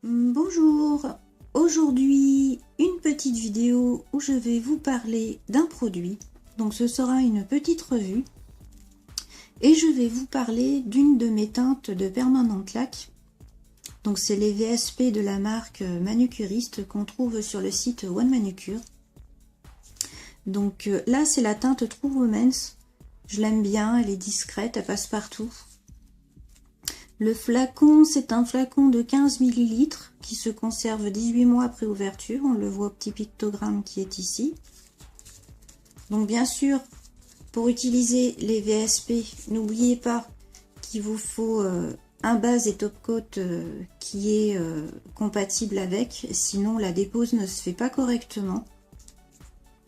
Bonjour, aujourd'hui une petite vidéo où je vais vous parler d'un produit. Donc ce sera une petite revue et je vais vous parler d'une de mes teintes de permanente laque. Donc c'est les VSP de la marque Manucuriste qu'on trouve sur le site One Manucure. Donc là c'est la teinte True Romance, je l'aime bien, elle est discrète, elle passe partout. Le flacon, c'est un flacon de 15 ml qui se conserve 18 mois après ouverture. On le voit au petit pictogramme qui est ici. Donc bien sûr, pour utiliser les VSP, n'oubliez pas qu'il vous faut un base et top coat qui est compatible avec. Sinon, la dépose ne se fait pas correctement.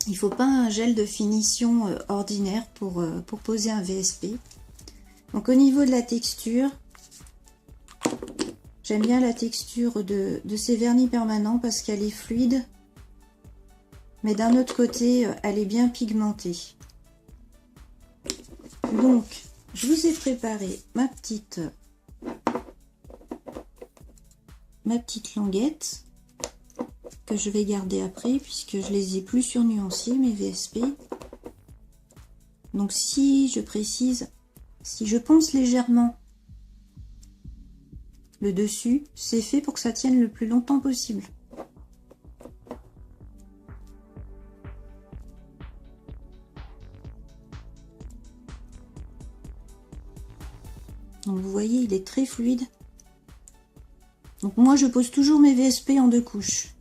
Il ne faut pas un gel de finition ordinaire pour poser un VSP. Donc au niveau de la texture, j'aime bien la texture de ces vernis permanents parce qu'elle est fluide, mais d'un autre côté, elle est bien pigmentée. Donc, je vous ai préparé ma petite languette que je vais garder après puisque je les ai plus surnuancés, mes VSP. Donc, si je précise, si je ponce légèrement le dessus, c'est fait pour que ça tienne le plus longtemps possible. Donc vous voyez, il est très fluide. Donc moi je pose toujours mes VSP en 2 couches.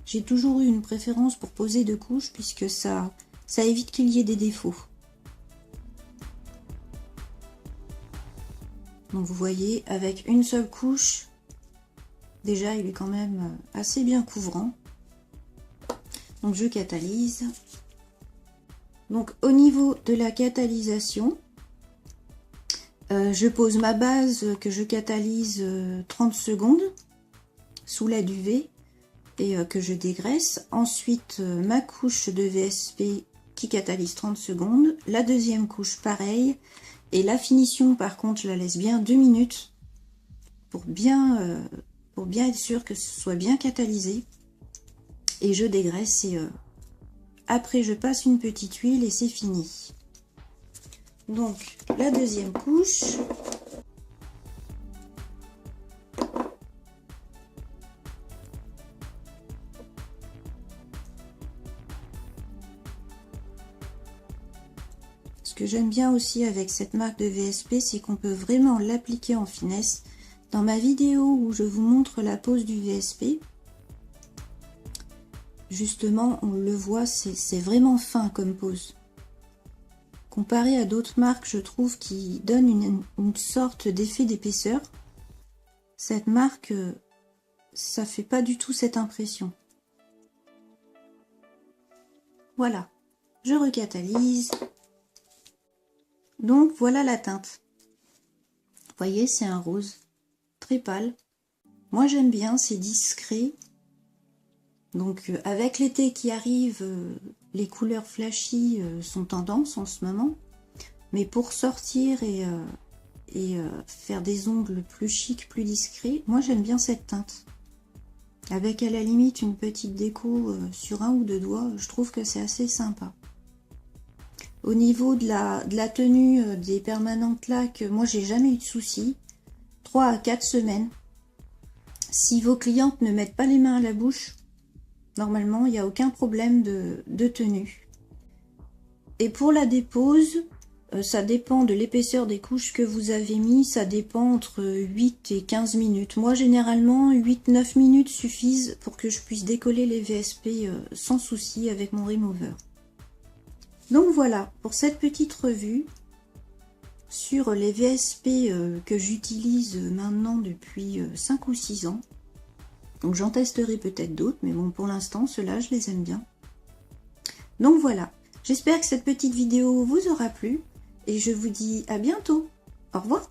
J'ai toujours eu une préférence pour poser 2 couches puisque ça évite qu'il y ait des défauts. Donc vous voyez, avec une seule couche, déjà il est quand même assez bien couvrant. Donc je catalyse. Donc au niveau de la catalysation, je pose ma base que je catalyse 30 secondes sous la duvet et que je dégraisse. Ensuite ma couche de VSP qui catalyse 30 secondes. La deuxième couche pareil. Et la finition, par contre, je la laisse bien 2 minutes pour bien être sûr que ce soit bien catalysé. Et je dégraisse et après je passe une petite huile et c'est fini. Donc la deuxième couche. Ce que j'aime bien aussi avec cette marque de VSP, c'est qu'on peut vraiment l'appliquer en finesse. Dans ma vidéo où je vous montre la pose du VSP, justement, on le voit, c'est vraiment fin comme pose. Comparé à d'autres marques, je trouve, qui donnent une sorte d'effet d'épaisseur, cette marque, ça fait pas du tout cette impression. Voilà, je recatalyse. Donc voilà la teinte. Vous voyez, c'est un rose très pâle. Moi j'aime bien, c'est discret. Donc avec l'été qui arrive, les couleurs flashy sont tendance en ce moment. Mais pour sortir et faire des ongles plus chic, plus discrets, moi j'aime bien cette teinte. Avec à la limite une petite déco sur un ou 2 doigts, je trouve que c'est assez sympa. Au niveau de la tenue des permanentes laques, moi j'ai jamais eu de soucis. 3 à 4 semaines. Si vos clientes ne mettent pas les mains à la bouche, normalement il n'y a aucun problème de tenue. Et pour la dépose, ça dépend de l'épaisseur des couches que vous avez mis, ça dépend entre 8 et 15 minutes. Moi généralement 8-9 minutes suffisent pour que je puisse décoller les VSP sans souci avec mon remover. Donc voilà, pour cette petite revue sur les VSP que j'utilise maintenant depuis 5 ou 6 ans. Donc j'en testerai peut-être d'autres, mais bon, pour l'instant, ceux-là, je les aime bien. Donc voilà, j'espère que cette petite vidéo vous aura plu et je vous dis à bientôt. Au revoir.